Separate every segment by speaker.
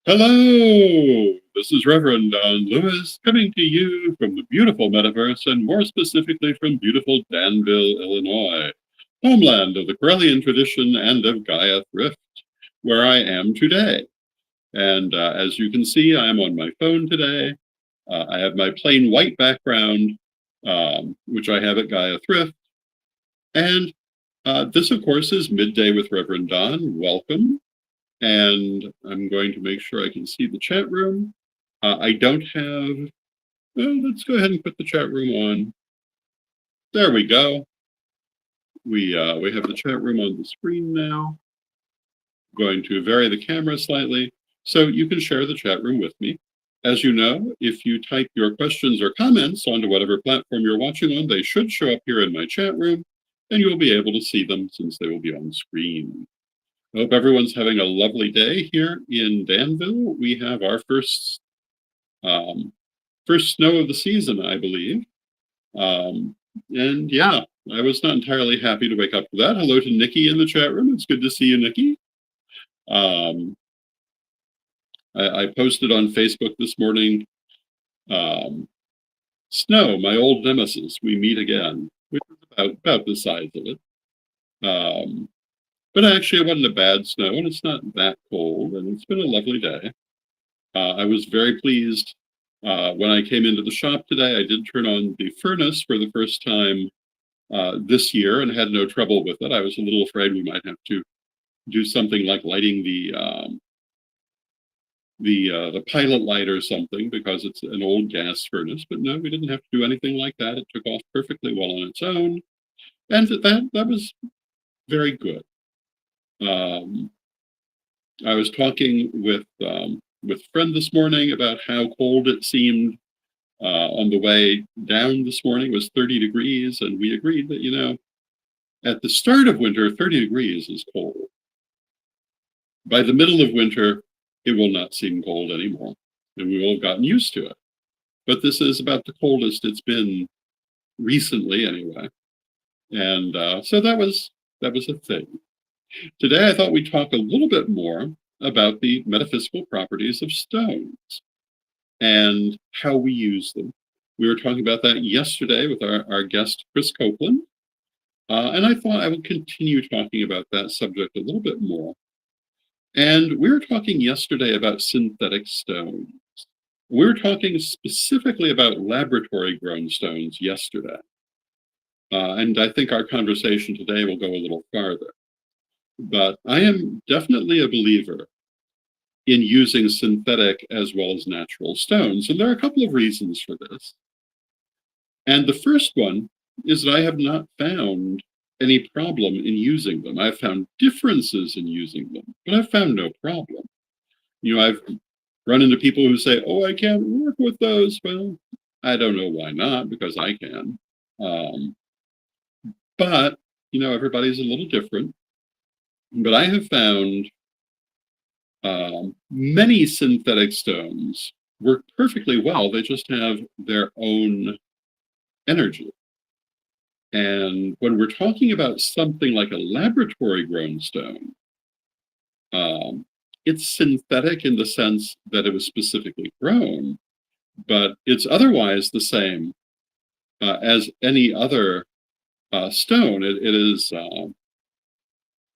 Speaker 1: Hello! This is Reverend Don Lewis coming to you from the beautiful metaverse and more specifically from beautiful Danville, Illinois, homeland of the Corellian tradition and of Gaia Thrift, where I am today. And as you can see, I am on my phone today. I have my plain white background, which I have at Gaia Thrift. And this, of course, is Midday with Reverend Don. Welcome. And I'm going to make sure I can see the chat room. I don't have, well, let's go ahead and put the chat room on. There we go. We have the chat room on the screen now. I'm going to vary the camera slightly so you can share the chat room with me. As you know, if you type your questions or comments onto whatever platform you're watching on, they should show up here in my chat room, and you'll be able to see them since they will be on screen. I hope everyone's having a lovely day here in Danville. We have our first snow of the season, I believe. And yeah, I was not entirely happy to wake up to that. Hello to Nikki in the chat room. It's good to see you, Nikki. I posted on Facebook this morning, snow, my old nemesis, we meet again, which is about the size of it. But actually, it wasn't a bad snow, and it's not that cold, and it's been a lovely day. I was very pleased when I came into the shop today. I did turn on the furnace for the first time this year and had no trouble with it. I was a little afraid we might have to do something like lighting the pilot light or something because it's an old gas furnace. But no, we didn't have to do anything like that. It took off perfectly well on its own, and that was very good. I was talking with a friend this morning about how cold it seemed on the way down this morning. It was 30 degrees, and we agreed that, at the start of winter, 30 degrees is cold. By the middle of winter, it will not seem cold anymore, and we will have gotten used to it. But this is about the coldest it's been recently, anyway. And so that was a thing. Today, I thought we'd talk a little bit more about the metaphysical properties of stones and how we use them. We were talking about that yesterday with our guest, Chris Copeland, and I thought I would continue talking about that subject a little bit more. And we were talking yesterday about synthetic stones. We were talking specifically about laboratory-grown stones yesterday. And I think our conversation today will go a little farther. But I am definitely a believer in using synthetic as well as natural stones. And there are a couple of reasons for this. And the first one is that I have not found any problem in using them. I've found differences in using them, but I've found no problem. I've run into people who say, oh, I can't work with those. Well, I don't know why not, because I can. But, everybody's a little different. But I have found many synthetic stones work perfectly well. They just have their own energy. And when we're talking about something like a laboratory-grown stone, it's synthetic in the sense that it was specifically grown, but it's otherwise the same as any other stone. It is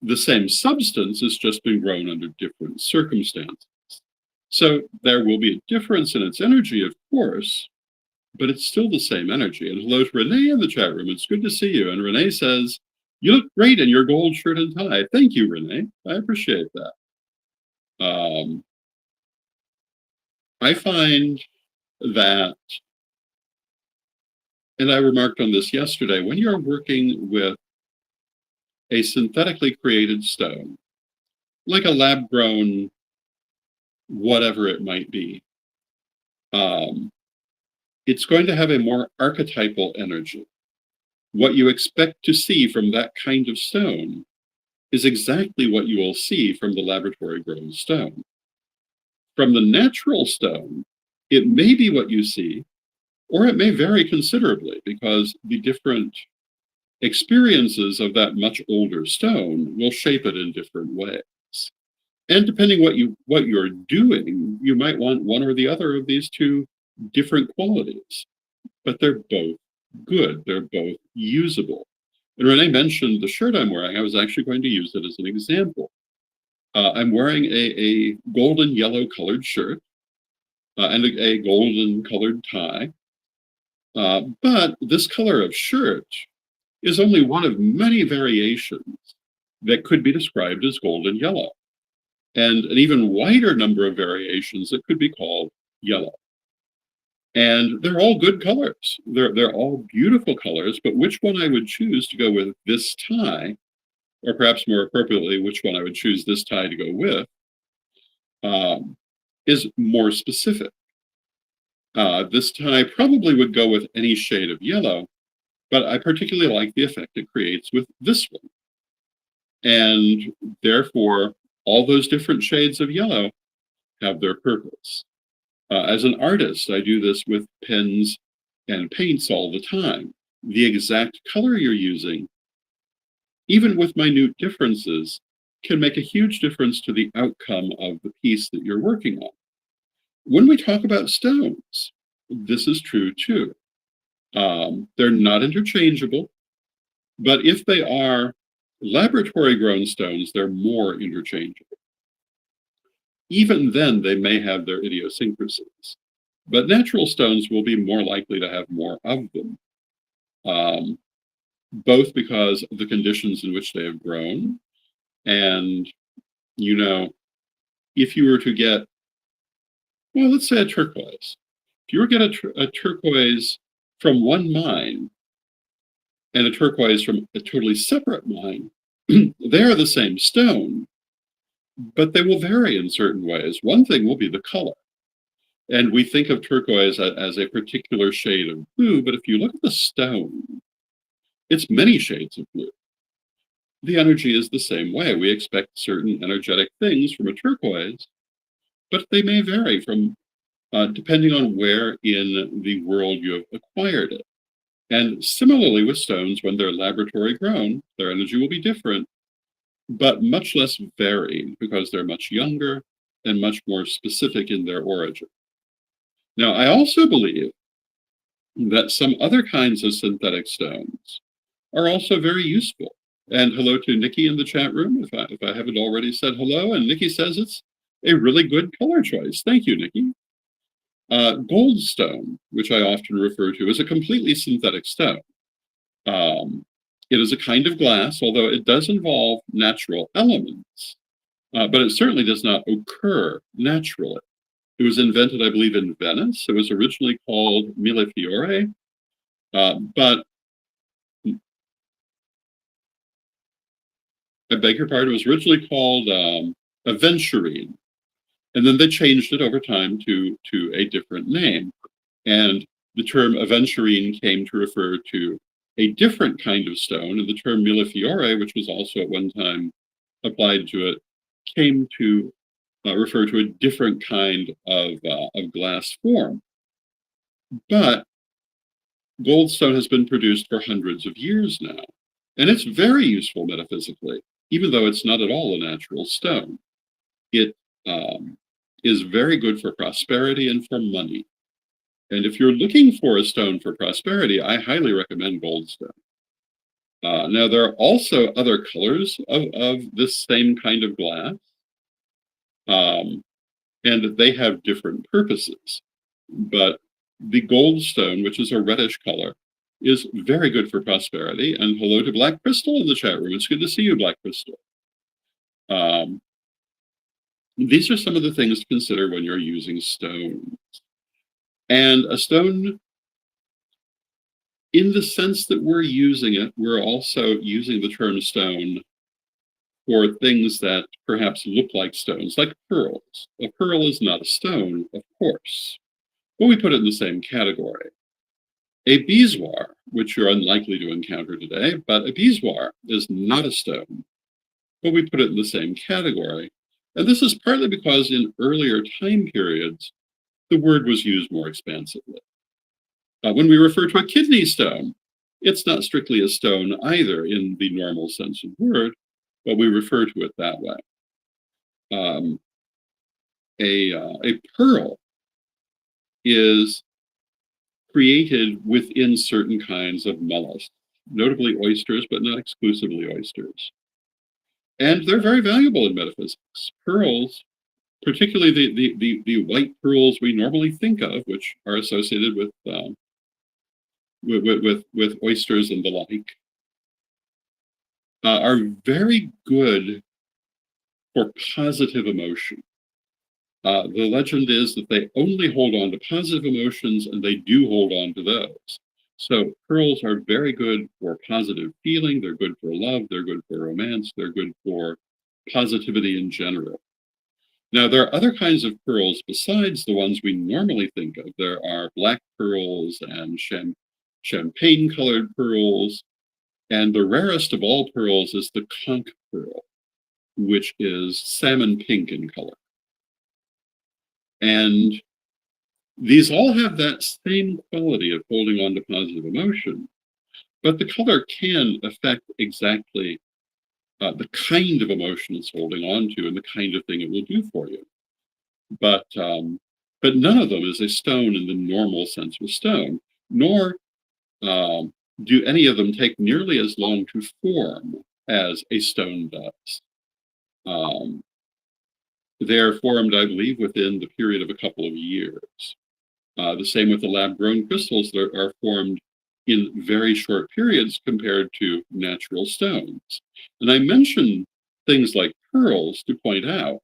Speaker 1: the same substance, has just been grown under different circumstances. So there will be a difference in its energy, of course, but it's still the same energy. And hello to Renee in the chat room. It's good to see you. And Renee says, you look great in your gold shirt and tie. Thank you, Renee. I appreciate that. I find that, and I remarked on this yesterday, when you're working with a synthetically created stone, like a lab-grown whatever it might be, it's going to have a more archetypal energy. What you expect to see from that kind of stone is exactly what you will see from the laboratory-grown stone. From the natural stone, it may be what you see, or it may vary considerably because the different experiences of that much older stone will shape it in different ways. And depending what you're doing, you might want one or the other of these two different qualities, but they're both good. They're both usable. And Renee mentioned the shirt I'm wearing. I was actually going to use it as an example. I'm wearing a golden yellow colored shirt and a golden colored tie. But this color of shirt is only one of many variations that could be described as golden yellow, and an even wider number of variations that could be called yellow. And they're all good colors. They're all beautiful colors, but which one I would choose to go with this tie, or perhaps more appropriately, which one I would choose this tie to go with, is more specific. This tie probably would go with any shade of yellow, but I particularly like the effect it creates with this one. And therefore, all those different shades of yellow have their purpose. As an artist, I do this with pens and paints all the time. The exact color you're using, even with minute differences, can make a huge difference to the outcome of the piece that you're working on. When we talk about stones, this is true too. They're not interchangeable, but if they are laboratory grown stones, they're more interchangeable. Even then, they may have their idiosyncrasies, but natural stones will be more likely to have more of them, both because of the conditions in which they have grown. And, if you were to get, well, let's say a turquoise. If you were to get a turquoise from one mine and a turquoise from a totally separate mine, they are the same stone, but they will vary in certain ways. One thing will be the color. And we think of turquoise as a particular shade of blue, but if you look at the stone, it's many shades of blue. The energy is the same way. We expect certain energetic things from a turquoise, but they may vary from depending on where in the world you have acquired it. And similarly with stones, when they're laboratory grown, their energy will be different, but much less varied because they're much younger and much more specific in their origin. Now, I also believe that some other kinds of synthetic stones are also very useful. And hello to Nikki in the chat room, if I haven't already said hello. And Nikki says it's a really good color choice. Thank you, Nikki. Goldstone, which I often refer to, is a completely synthetic stone. It is a kind of glass, although it does involve natural elements, but it certainly does not occur naturally. It was invented, I believe, in Venice. It was originally called Millefiore, but I beg your pardon, it was originally called aventurine. And then they changed it over time to a different name. And the term aventurine came to refer to a different kind of stone, and the term millefiore, which was also at one time applied to it, came to refer to a different kind of glass form. But goldstone has been produced for hundreds of years now, and it's very useful metaphysically, even though it's not at all a natural stone. It is very good for prosperity and for money. And if you're looking for a stone for prosperity, I highly recommend goldstone. Now, there are also other colors of this same kind of glass, and they have different purposes. But the goldstone, which is a reddish color, is very good for prosperity. And hello to Black Crystal in the chat room. It's good to see you, Black Crystal. These are some of the things to consider when you're using stones. And a stone, in the sense that we're using it, we're also using the term stone for things that perhaps look like stones, like pearls. A pearl is not a stone, of course, but we put it in the same category. A beeswar, which you're unlikely to encounter today, but a beeswar is not a stone, but we put it in the same category. And this is partly because in earlier time periods, the word was used more expansively. When we refer to a kidney stone, it's not strictly a stone either in the normal sense of the word, but we refer to it that way. um, a pearl is created within certain kinds of mollusks, notably oysters, but not exclusively oysters. And they're very valuable in metaphysics. Pearls, particularly the white pearls we normally think of, which are associated with oysters and the like, are very good for positive emotion. The legend is that they only hold on to positive emotions, and they do hold on to those. So pearls are very good for positive feeling. They're good for love. They're good for romance. They're good for positivity in general. Now, there are other kinds of pearls besides the ones we normally think of. There are black pearls and champagne-colored pearls, and the rarest of all pearls is the conch pearl, which is salmon pink in color. And these all have that same quality of holding on to positive emotion, but the color can affect exactly the kind of emotion it's holding on to and the kind of thing it will do for you. But none of them is a stone in the normal sense of stone, nor do any of them take nearly as long to form as a stone does. They're formed, I believe, within the period of a couple of years. The same with the lab-grown crystals that are formed in very short periods compared to natural stones. And I mention things like pearls to point out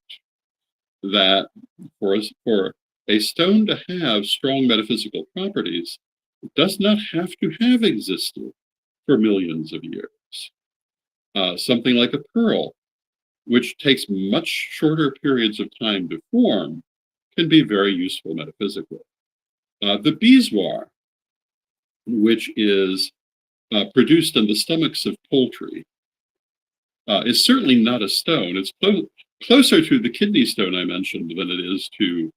Speaker 1: that for a stone to have strong metaphysical properties, it does not have to have existed for millions of years. Something like a pearl, which takes much shorter periods of time to form, can be very useful metaphysically. The beeswar, which is produced in the stomachs of poultry, is certainly not a stone. It's closer to the kidney stone I mentioned than it is to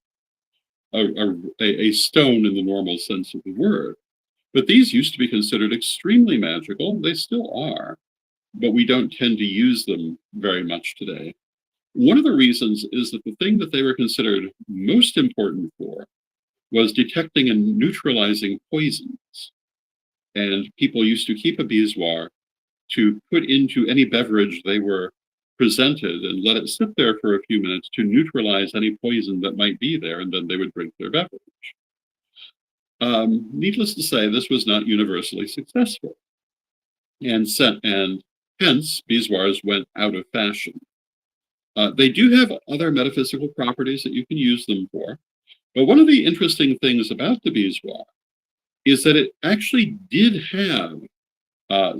Speaker 1: a stone in the normal sense of the word. But these used to be considered extremely magical. They still are, but we don't tend to use them very much today. One of the reasons is that the thing that they were considered most important for was detecting and neutralizing poisons. And people used to keep a beeswar to put into any beverage they were presented and let it sit there for a few minutes to neutralize any poison that might be there, and then they would drink their beverage. Needless to say, this was not universally successful, and hence beeswars went out of fashion. They do have other metaphysical properties that you can use them for, but one of the interesting things about the beeswar is that it actually did have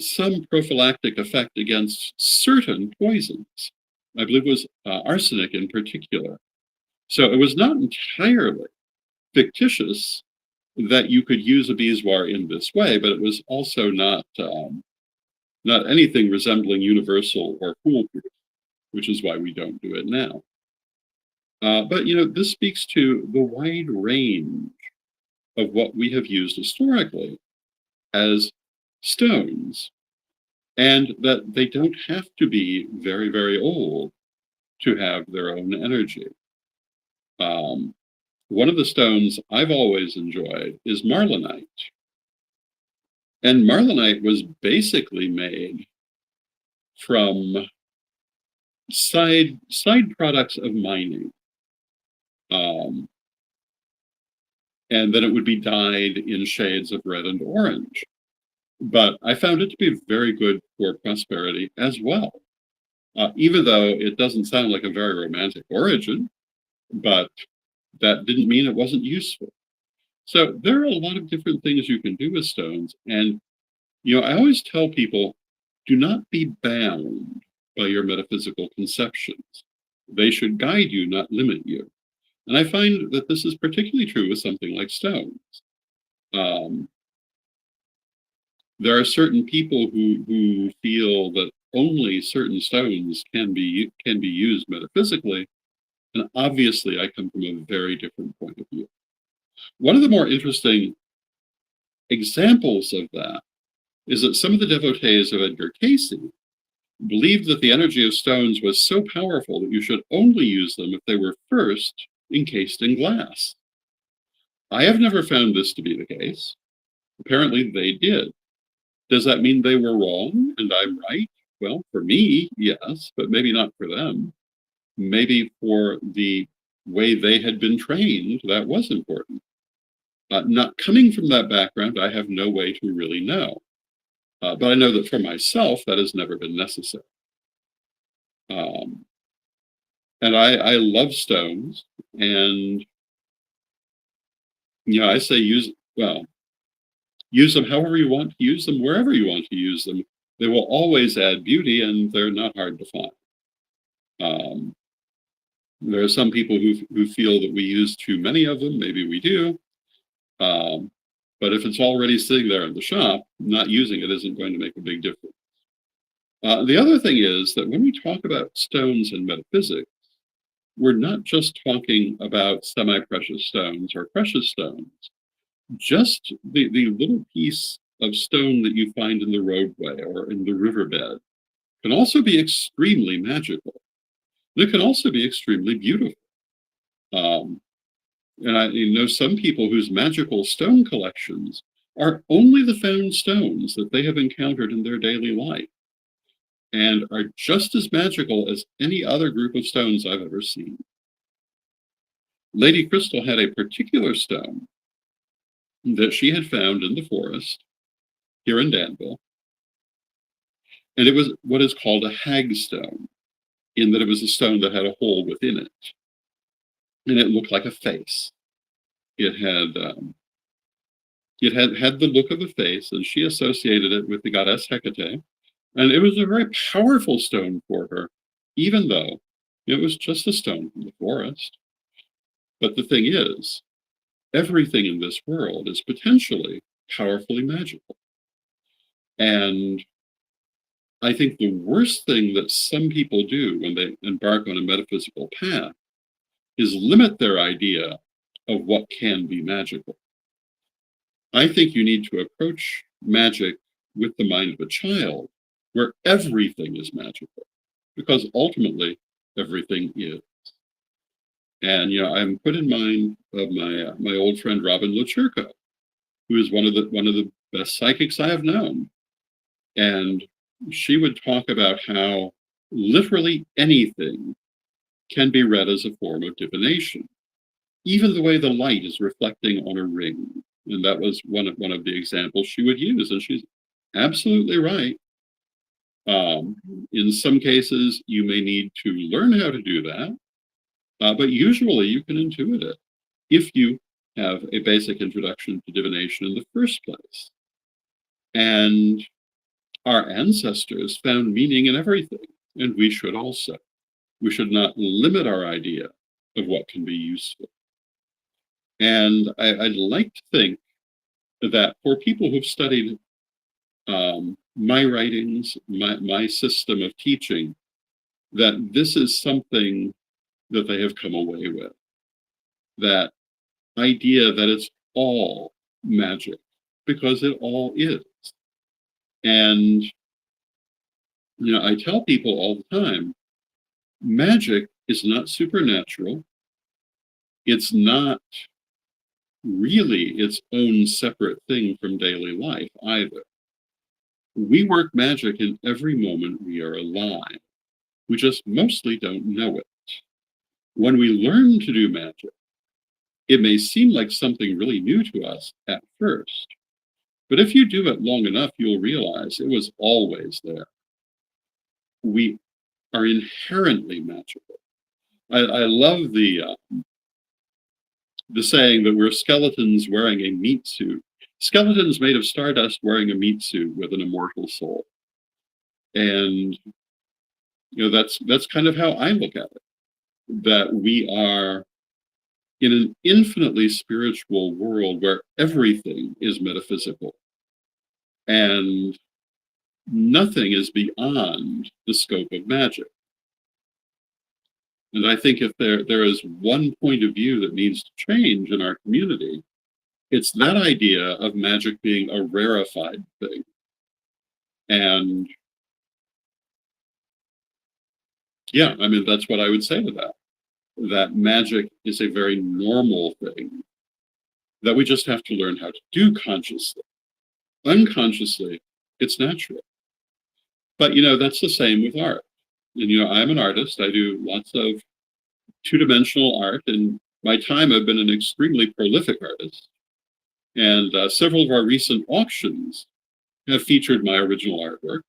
Speaker 1: some prophylactic effect against certain poisons. I believe it was arsenic in particular. So it was not entirely fictitious that you could use a beeswar in this way, but it was also not anything resembling universal or foolproof, which is why we don't do it now. But this speaks to the wide range of what we have used historically as stones, and that they don't have to be very, very old to have their own energy. One of the stones I've always enjoyed is marlinite. And marlinite was basically made from side products of mining. And then it would be dyed in shades of red and orange. But I found it to be very good for prosperity as well. Even though it doesn't sound like a very romantic origin, but that didn't mean it wasn't useful. So there are a lot of different things you can do with stones. And, I always tell people, do not be bound by your metaphysical conceptions. They should guide you, not limit you. And I find that this is particularly true with something like stones. There are certain people who feel that only certain stones can be used metaphysically, and obviously I come from a very different point of view. One of the more interesting examples of that is that some of the devotees of Edgar Cayce believed that the energy of stones was so powerful that you should only use them if they were first encased in glass. I have never found this to be the case. Apparently, they did. Does that mean they were wrong and I'm right? Well, for me, yes, but maybe not for them. Maybe for the way they had been trained, that was important. Not coming from that background, I have no way to really know. But I know that for myself, that has never been necessary. Um, and I love stones, and I say use them however you want to use them, wherever you want to use them. They will always add beauty, and they're not hard to find. Um, there are some people who feel that we use too many of them. Maybe we do. Um, but if it's already sitting there in the shop, not using it isn't going to make a big difference. The other thing is that when we talk about stones and metaphysics, we're not just talking about semi-precious stones or precious stones. Just the little piece of stone that you find in the roadway or in the riverbed can also be extremely magical. And it can also be extremely beautiful. Um, and I know some people whose magical stone collections are only the found stones that they have encountered in their daily life and are just as magical as any other group of stones I've ever seen. Lady Crystal had a particular stone that she had found in the forest here in Danville, and it was what is called a hag stone, in that it was a stone that had a hole within it, and it looked like a face. It had the look of a face, and she associated it with the goddess Hecate, and it was a very powerful stone for her, even though it was just a stone from the forest. But the thing is, everything in this world is potentially powerfully magical. And I think the worst thing that some people do when they embark on a metaphysical path is limit their idea of what can be magical. I think you need to approach magic with the mind of a child, where everything is magical, because ultimately everything is. And I'm put in mind of my old friend Robin Lucerco, who is one of the best psychics I have known. And she would talk about how literally anything can be read as a form of divination, even the way the light is reflecting on a ring. And that was one of the examples she would use, and she's absolutely right. In some cases, you may need to learn how to do that, but usually you can intuit it if you have a basic introduction to divination in the first place. And our ancestors found meaning in everything, and we should also. We should not limit our idea of what can be useful. And I'd like to think that for people who've studied my writings, my system of teaching, that this is something that they have come away with. That idea that it's all magic, because it all is. And, I tell people all the time, magic is not supernatural. It's not really its own separate thing from daily life either. We work magic in every moment we are alive. We just mostly don't know it. When we learn to do magic, it may seem like something really new to us at first, but if you do it long enough, you'll realize it was always there. We are inherently magical. I love the saying that we're skeletons wearing a meat suit. Skeletons made of stardust wearing a meat suit with an immortal soul. And that's kind of how I look at it. That we are in an infinitely spiritual world where everything is metaphysical and nothing is beyond the scope of magic. And I think if there is one point of view that needs to change in our community, it's that idea of magic being a rarefied thing. And Yeah, I mean, that's what I would say to that. That magic is a very normal thing that we just have to learn how to do consciously. Unconsciously, it's natural. But, that's the same with art. And, I'm an artist. I do lots of two-dimensional art. In my time, I've been an extremely prolific artist. And several of our recent auctions have featured my original artwork.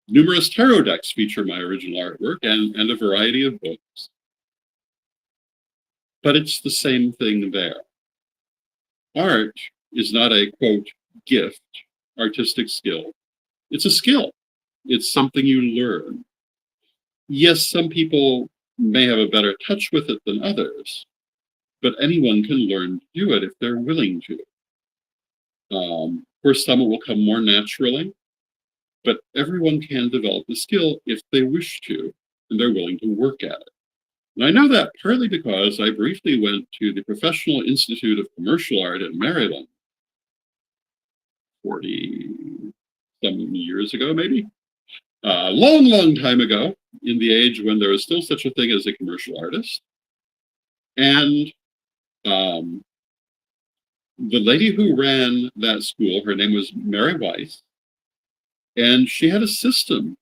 Speaker 1: Numerous tarot decks feature my original artwork and a variety of books. But it's the same thing there. Art is not a, quote, gift, artistic skill. It's a skill. It's something you learn. Yes, some people may have a better touch with it than others, but anyone can learn to do it if they're willing to. For some, it will come more naturally, but everyone can develop the skill if they wish to, and they're willing to work at it. And I know that partly because I briefly went to the Professional Institute of Commercial Art in Maryland 40 some years ago, maybe. A long, long time ago, in the age when there was still such a thing as a commercial artist. And the lady who ran that school, her name was Mary Weiss, and she had a system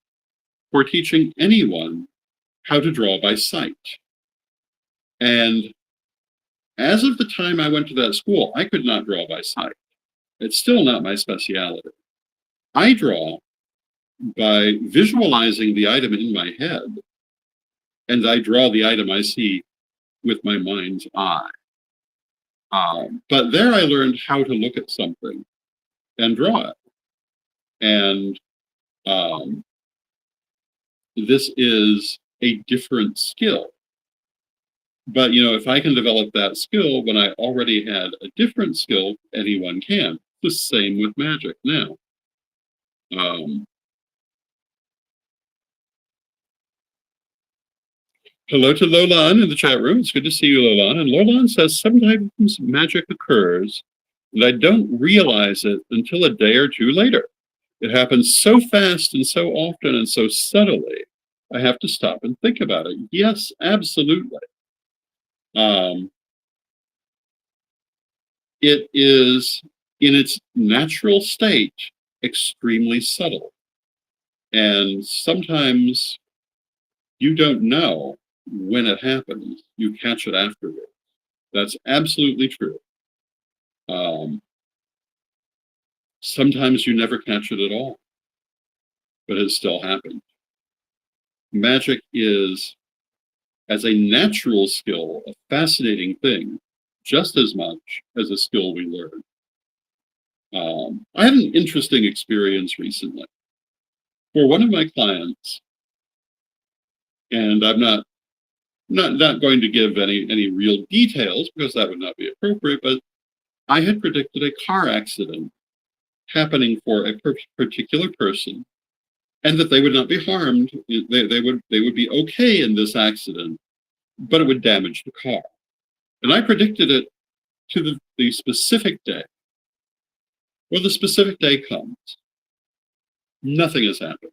Speaker 1: for teaching anyone how to draw by sight. And as of the time I went to that school, I could not draw by sight. It's still not my specialty. I draw by visualizing the item in my head, and I draw the item I see with my mind's eye. But there I learned how to look at something and draw it. And this is a different skill. But, if I can develop that skill when I already had a different skill, anyone can. The same with magic now. Hello to Lolan in the chat room. It's good to see you, Lolan. And Lolan says, sometimes magic occurs, and I don't realize it until a day or two later. It happens so fast and so often and so subtly, I have to stop and think about it. Yes, absolutely. It is, in its natural state, extremely subtle. And sometimes you don't know when it happens. You catch it afterwards. That's absolutely true. Sometimes you never catch it at all, but it still happens. Magic is, as a natural skill, a fascinating thing, just as much as a skill we learn. I had an interesting experience recently. For one of my clients, and I'm not going to give any real details because that would not be appropriate, but I had predicted a car accident happening for a particular person, and that they would not be harmed. They would be okay in this accident, but it would damage the car. And I predicted it to the specific day. Well, the specific day comes. Nothing has happened.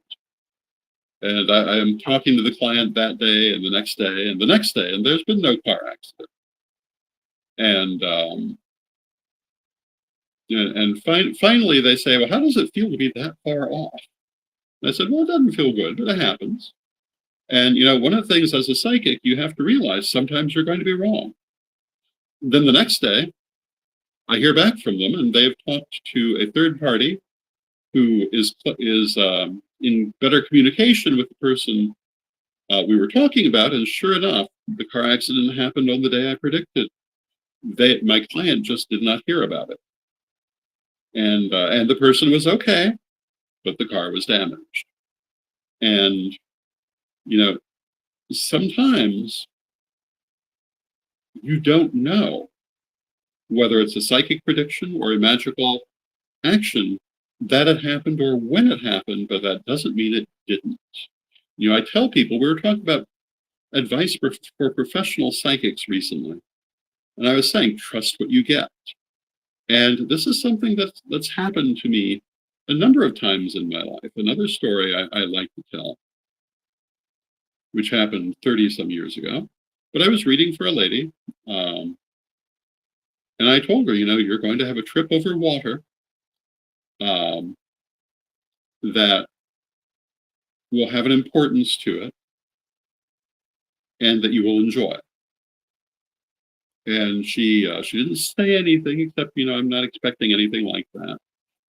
Speaker 1: And I am talking to the client that day and the next day and the next day, and there's been no car accident. And finally they say, well, how does it feel to be that far off? And I said, well, it doesn't feel good, but it happens. And, one of the things as a psychic, you have to realize sometimes you're going to be wrong. Then the next day, I hear back from them, and they've talked to a third party who is in better communication with the person we were talking about. And sure enough, the car accident happened on the day I predicted. My client just did not hear about it. And the person was okay, but the car was damaged. And, sometimes you don't know whether it's a psychic prediction or a magical action that it happened or when it happened, but that doesn't mean it didn't. I tell people, we were talking about advice for professional psychics recently, and I was saying, trust what you get. And this is something that's happened to me a number of times in my life. Another story I like to tell. which happened 30 some years ago. But I was reading for a lady, and I told her, you're going to have a trip over water um, that will have an importance to it and that you will enjoy. And she didn't say anything except, I'm not expecting anything like that.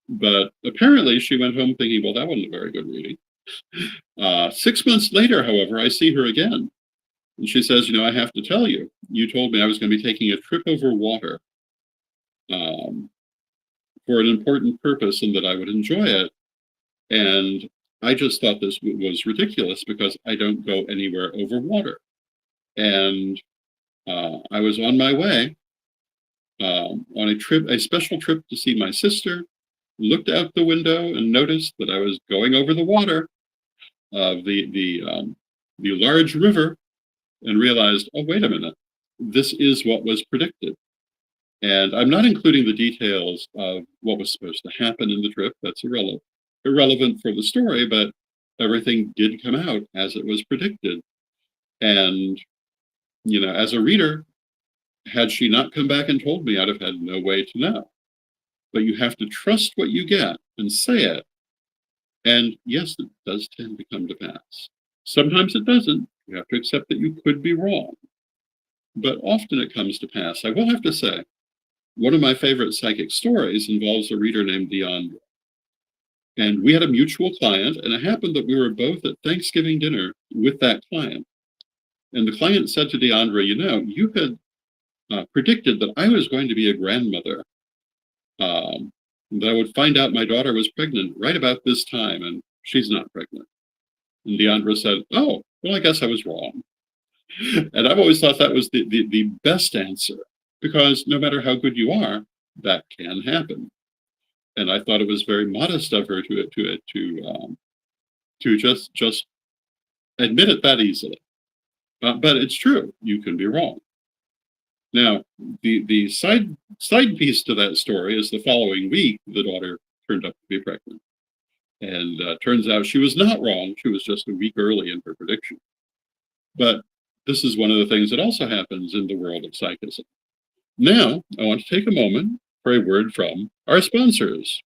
Speaker 1: But apparently she went home thinking, well, that wasn't a very good reading. 6 months later, however, I see her again. And she says, I have to tell you, you told me I was going to be taking a trip over water for an important purpose and that I would enjoy it. And I just thought this was ridiculous because I don't go anywhere over water. And I was on my way on a special trip to see my sister, looked out the window and noticed that I was going over the water of the large river and realized, oh, wait a minute, this is what was predicted. And I'm not including the details of what was supposed to happen in the trip. That's irrelevant for the story, but everything did come out as it was predicted. And, as a reader, had she not come back and told me, I'd have had no way to know. But you have to trust what you get and say it. And yes, it does tend to come to pass. Sometimes it doesn't. You have to accept that you could be wrong. But often it comes to pass. I will have to say, one of my favorite psychic stories involves a reader named Deandra. And we had a mutual client, and it happened that we were both at Thanksgiving dinner with that client. And the client said to Deandra, you had predicted that I was going to be a grandmother, that I would find out my daughter was pregnant right about this time, and she's not pregnant. And Deandra said, oh, well, I guess I was wrong. And I've always thought that was the best answer, because no matter how good you are, that can happen. And I thought it was very modest of her to just admit it that easily. But it's true. You can be wrong. Now, the side piece to that story is the following week, the daughter turned up to be pregnant. And turns out she was not wrong. She was just a week early in her prediction. But this is one of the things that also happens in the world of psychism. Now, I want to take a moment for a word from our sponsors.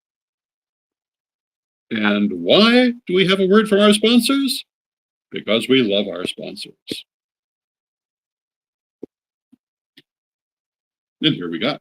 Speaker 1: And why do we have a word from our sponsors? Because we love our sponsors. And here we go.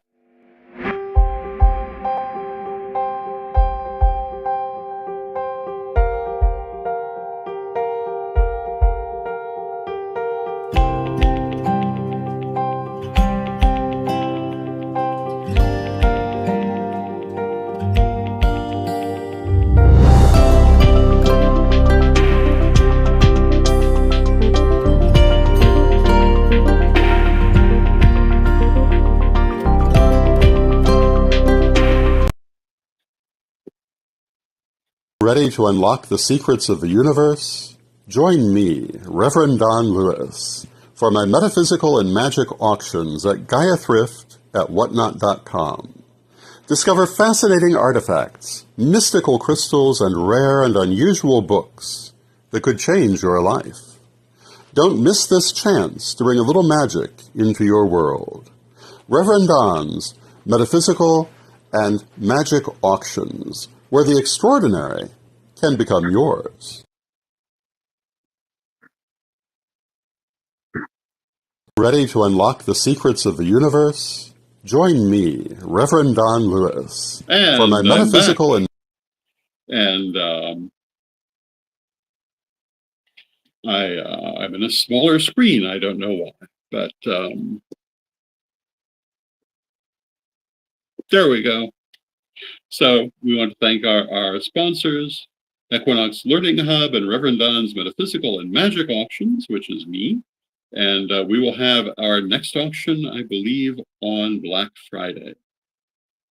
Speaker 2: Ready to unlock the secrets of the universe? Join me, Rev Don Lewis, for my metaphysical and magic auctions at Gaia Thrift at whatnot.com. Discover fascinating artifacts, mystical crystals, and rare and unusual books that could change your life. Don't miss this chance to bring a little magic into your world. Rev Don's Metaphysical and Magic Auctions, where the extraordinary can become yours. Ready to unlock the secrets of the universe? Join me, Rev Don Lewis, for my metaphysical and
Speaker 1: I'm in a smaller screen. I don't know why, but there we go. So we want to thank our sponsors, Equinox Learning Hub and Rev Don's Metaphysical and Magic Auctions, which is me. And we will have our next auction, I believe, on Black Friday.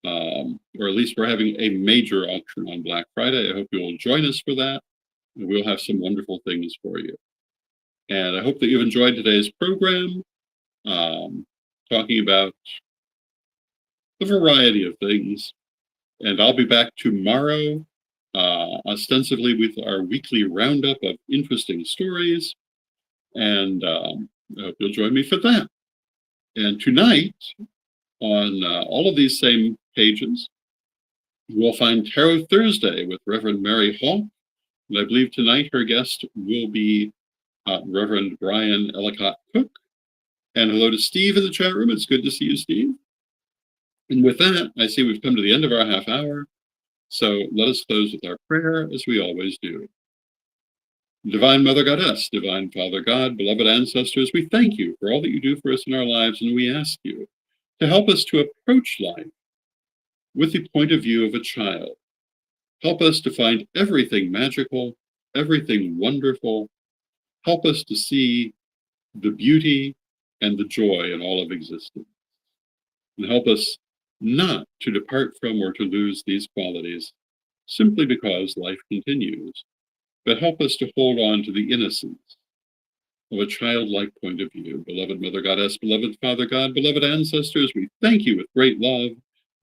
Speaker 1: Or at least we're having a major auction on Black Friday. I hope you will join us for that. And we'll have some wonderful things for you. And I hope that you've enjoyed today's program, talking about a variety of things. And I'll be back tomorrow, ostensibly with our weekly roundup of interesting stories. And I hope you'll join me for that. And tonight, on all of these same pages, you will find Tarot Thursday with Reverend Mary Hall. And I believe tonight her guest will be Reverend Brian Ellicott Cook. And hello to Steve in the chat room. It's good to see you, Steve. And with that, I see we've come to the end of our half hour. So let us close with our prayer, as we always do. Divine Mother Goddess, Divine Father God, beloved ancestors, we thank you for all that you do for us in our lives, and we ask you to help us to approach life with the point of view of a child. Help us to find everything magical, everything wonderful. Help us to see the beauty and the joy in all of existence. And help us not to depart from or to lose these qualities simply because life continues, but help us to hold on to the innocence of a childlike point of view. Beloved Mother Goddess, beloved Father God, beloved ancestors, we thank you with great love.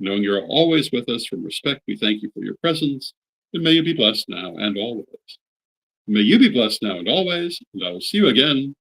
Speaker 1: Knowing you're always with us from respect, we thank you for your presence, and may you be blessed now and always. May you be blessed now and always, and I will see you again